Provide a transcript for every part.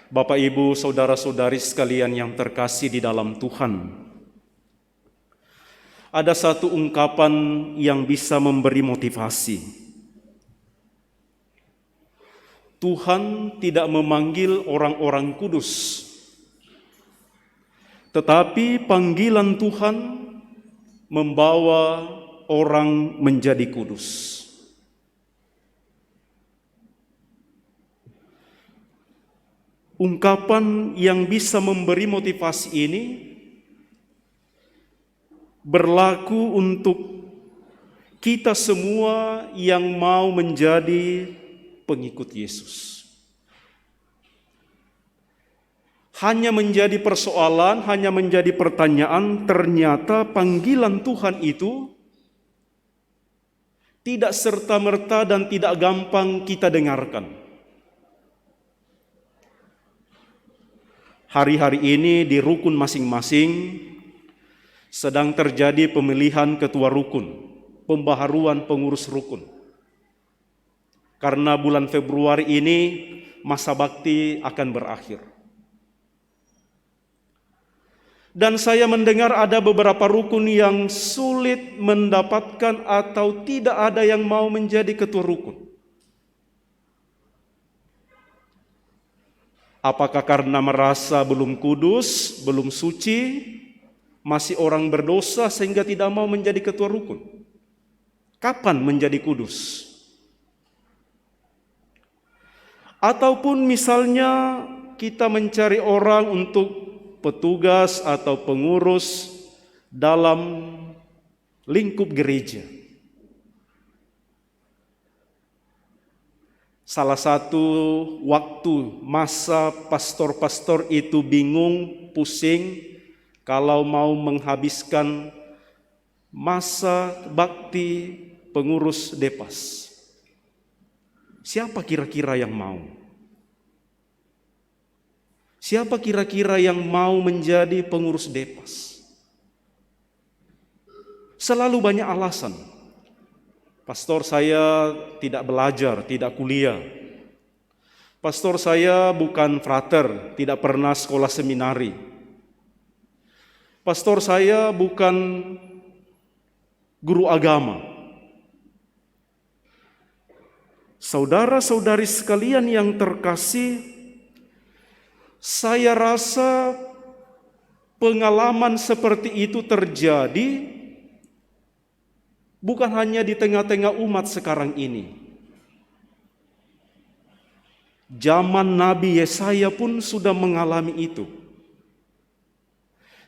Bapak, Ibu, saudara-saudari sekalian yang terkasih di dalam Tuhan, ada satu ungkapan yang bisa memberi motivasi. Tuhan tidak memanggil orang-orang kudus, tetapi panggilan Tuhan membawa orang menjadi kudus. Ungkapan yang bisa memberi motivasi ini berlaku untuk kita semua yang mau menjadi pengikut Yesus. Hanya menjadi persoalan, hanya menjadi pertanyaan, ternyata panggilan Tuhan itu tidak serta-merta dan tidak gampang kita dengarkan. Hari-hari ini di rukun masing-masing sedang terjadi pemilihan ketua rukun, pembaharuan pengurus rukun. Karena bulan Februari ini masa bakti akan berakhir. Dan saya mendengar ada beberapa rukun yang sulit mendapatkan atau tidak ada yang mau menjadi ketua rukun. Apakah karena merasa belum kudus, belum suci, masih orang berdosa sehingga tidak mau menjadi ketua rukun? Kapan menjadi kudus? Ataupun misalnya kita mencari orang untuk petugas atau pengurus dalam lingkup gereja. Salah satu waktu masa pastor-pastor itu bingung, pusing kalau mau menghabiskan masa bakti pengurus Depas. Siapa kira-kira yang mau? Siapa kira-kira yang mau menjadi pengurus Depas? Selalu banyak alasan. Pastor, saya tidak belajar, tidak kuliah. Pastor, saya bukan frater, tidak pernah sekolah seminari. Pastor, saya bukan guru agama. Saudara-saudari sekalian yang terkasih, saya rasa pengalaman seperti itu terjadi bukan hanya di tengah-tengah umat sekarang ini. Zaman Nabi Yesaya pun sudah mengalami itu.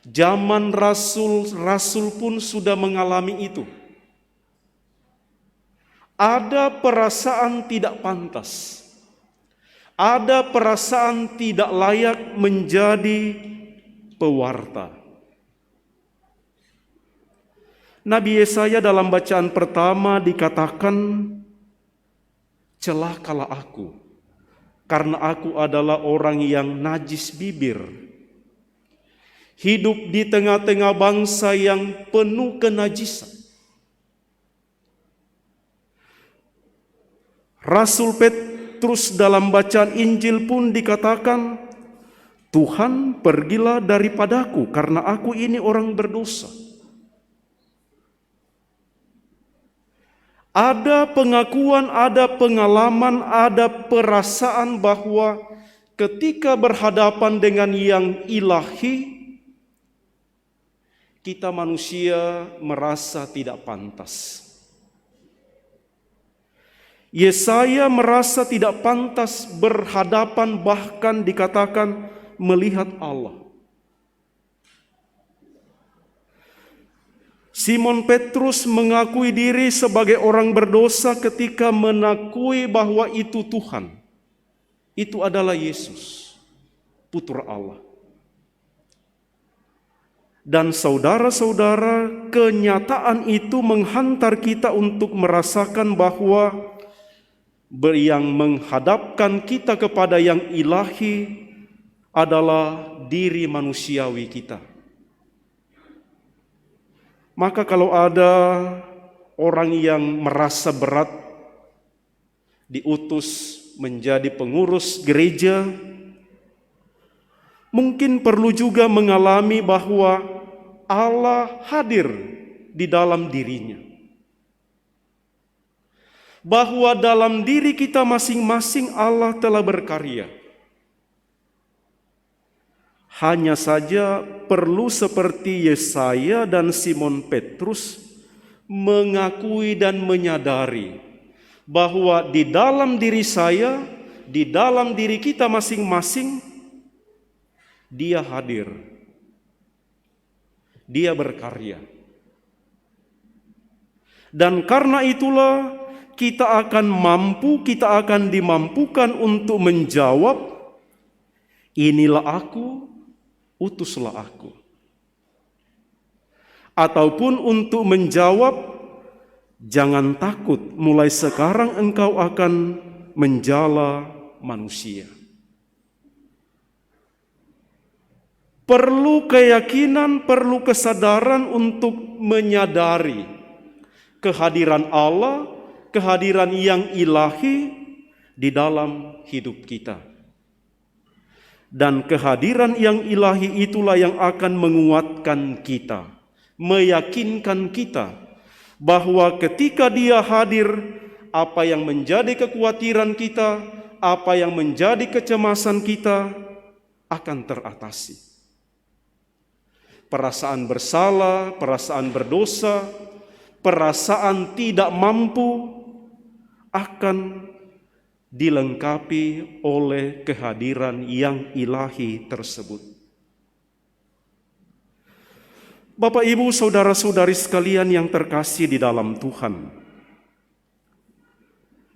Zaman Rasul-Rasul pun sudah mengalami itu. Ada perasaan tidak pantas. Ada perasaan tidak layak menjadi pewarta. Nabi Yesaya dalam bacaan pertama dikatakan, celakalah aku, karena aku adalah orang yang najis bibir, hidup di tengah-tengah bangsa yang penuh kenajisan. Rasul Petrus dalam bacaan Injil pun dikatakan, Tuhan pergilah daripadaku karena aku ini orang berdosa. Ada pengakuan, ada pengalaman, ada perasaan bahwa ketika berhadapan dengan yang ilahi, kita manusia merasa tidak pantas. Yesaya merasa tidak pantas berhadapan, bahkan dikatakan melihat Allah. Simon Petrus mengakui diri sebagai orang berdosa ketika mengakui bahwa itu Tuhan. Itu adalah Yesus, Putra Allah. Dan saudara-saudara, kenyataan itu menghantar kita untuk merasakan bahwa yang menghadapkan kita kepada yang ilahi adalah diri manusiawi kita. Maka kalau ada orang yang merasa berat diutus menjadi pengurus gereja, mungkin perlu juga mengalami bahwa Allah hadir di dalam dirinya. Bahwa dalam diri kita masing-masing Allah telah berkarya. Hanya saja perlu seperti Yesaya dan Simon Petrus mengakui dan menyadari bahwa di dalam diri saya, di dalam diri kita masing-masing, Dia hadir. Dia berkarya. Dan karena itulah kita akan dimampukan untuk menjawab, inilah aku, utuslah aku. Ataupun untuk menjawab, jangan takut, mulai sekarang engkau akan menjala manusia. Perlu keyakinan, perlu kesadaran untuk menyadari kehadiran Allah, kehadiran yang ilahi di dalam hidup kita. Dan kehadiran yang ilahi itulah yang akan menguatkan kita, meyakinkan kita bahwa ketika Dia hadir, apa yang menjadi kekhawatiran kita, apa yang menjadi kecemasan kita akan teratasi. Perasaan bersalah, perasaan berdosa, perasaan tidak mampu akan dilengkapi oleh kehadiran yang ilahi tersebut. Bapak, Ibu, saudara-saudari sekalian yang terkasih di dalam Tuhan,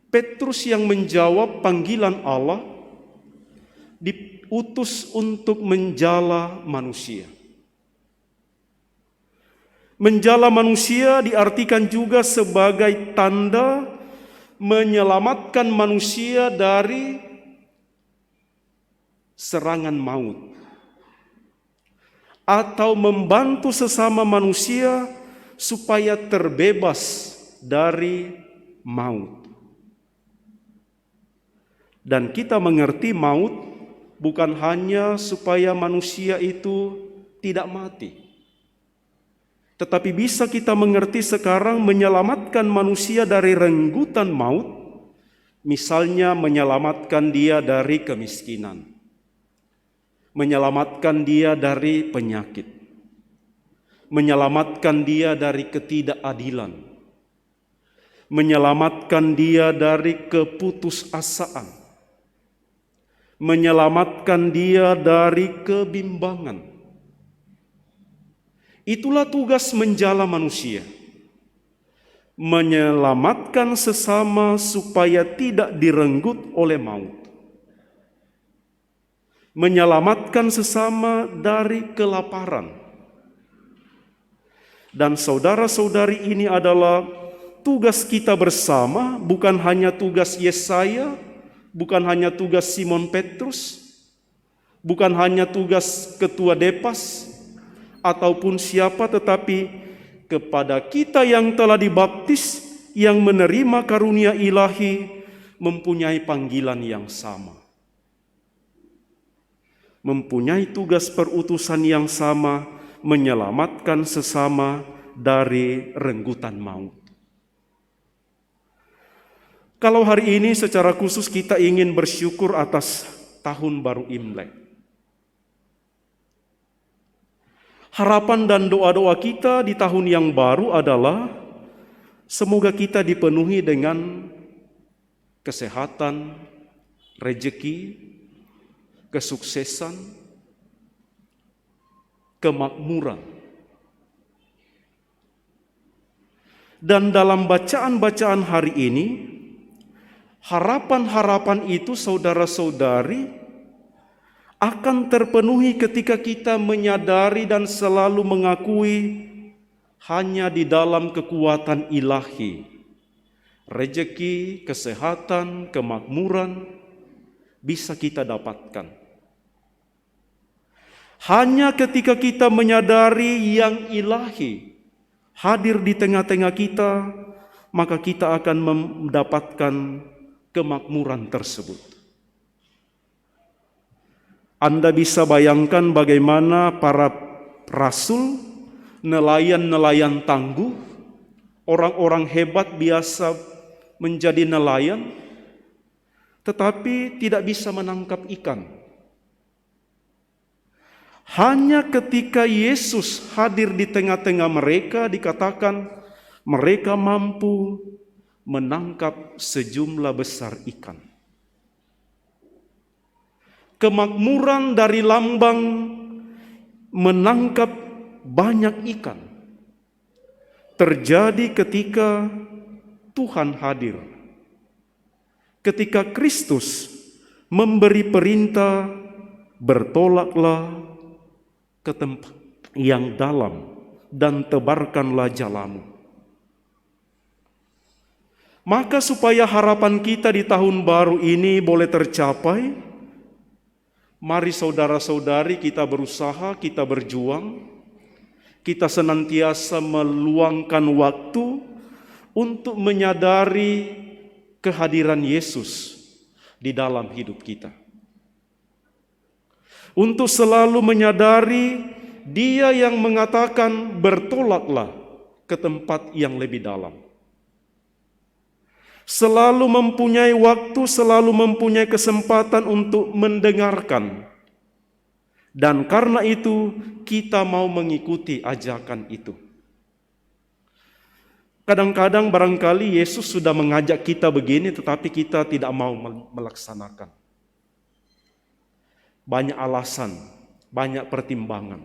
Petrus yang menjawab panggilan Allah diutus untuk menjala manusia. Menjala manusia diartikan juga sebagai tanda menyelamatkan manusia dari serangan maut, atau membantu sesama manusia supaya terbebas dari maut. Dan kita mengerti maut bukan hanya supaya manusia itu tidak mati, tetapi bisa kita mengerti sekarang menyelamatkan manusia dari renggutan maut, misalnya menyelamatkan dia dari kemiskinan, menyelamatkan dia dari penyakit, menyelamatkan dia dari ketidakadilan, menyelamatkan dia dari keputusasaan, menyelamatkan dia dari kebimbangan. Itulah tugas menjala manusia, menyelamatkan sesama supaya tidak direnggut oleh maut, menyelamatkan sesama dari kelaparan. Dan saudara-saudari, ini adalah tugas kita bersama, bukan hanya tugas Yesaya, bukan hanya tugas Simon Petrus, bukan hanya tugas ketua Depas, ataupun siapa, tetapi kepada kita yang telah dibaptis, yang menerima karunia ilahi, mempunyai panggilan yang sama, mempunyai tugas perutusan yang sama, menyelamatkan sesama dari renggutan maut. Kalau hari ini secara khusus kita ingin bersyukur atas tahun baru Imlek, harapan dan doa-doa kita di tahun yang baru adalah semoga kita dipenuhi dengan kesehatan, rejeki, kesuksesan, kemakmuran. Dan dalam bacaan-bacaan hari ini, harapan-harapan itu saudara-saudari akan terpenuhi ketika kita menyadari dan selalu mengakui hanya di dalam kekuatan ilahi, rejeki, kesehatan, kemakmuran bisa kita dapatkan. Hanya ketika kita menyadari yang ilahi hadir di tengah-tengah kita, maka kita akan mendapatkan kemakmuran tersebut. Anda bisa bayangkan bagaimana para rasul, nelayan-nelayan tangguh, orang-orang hebat biasa menjadi nelayan, tetapi tidak bisa menangkap ikan. Hanya ketika Yesus hadir di tengah-tengah mereka, dikatakan mereka mampu menangkap sejumlah besar ikan. Kemakmuran dari lambang menangkap banyak ikan terjadi ketika Tuhan hadir. Ketika Kristus memberi perintah, bertolaklah ke tempat yang dalam dan tebarkanlah jalamu. Maka supaya harapan kita di tahun baru ini boleh tercapai, mari saudara-saudari kita berusaha, kita berjuang, kita senantiasa meluangkan waktu untuk menyadari kehadiran Yesus di dalam hidup kita. Untuk selalu menyadari Dia yang mengatakan bertolaklah ke tempat yang lebih dalam. Selalu mempunyai waktu, selalu mempunyai kesempatan untuk mendengarkan. Dan karena itu kita mau mengikuti ajakan itu. Kadang-kadang barangkali Yesus sudah mengajak kita begini, tetapi kita tidak mau melaksanakan. Banyak alasan, banyak pertimbangan.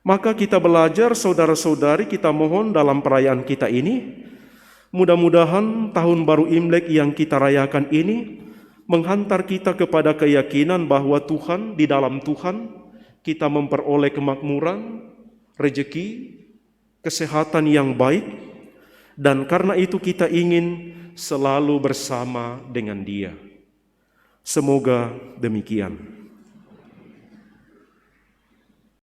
Maka kita belajar, saudara-saudari, kita mohon dalam perayaan kita ini, mudah-mudahan tahun baru Imlek yang kita rayakan ini menghantar kita kepada keyakinan bahwa Tuhan, di dalam Tuhan kita memperoleh kemakmuran, rezeki, kesehatan yang baik, dan karena itu kita ingin selalu bersama dengan Dia. Semoga demikian.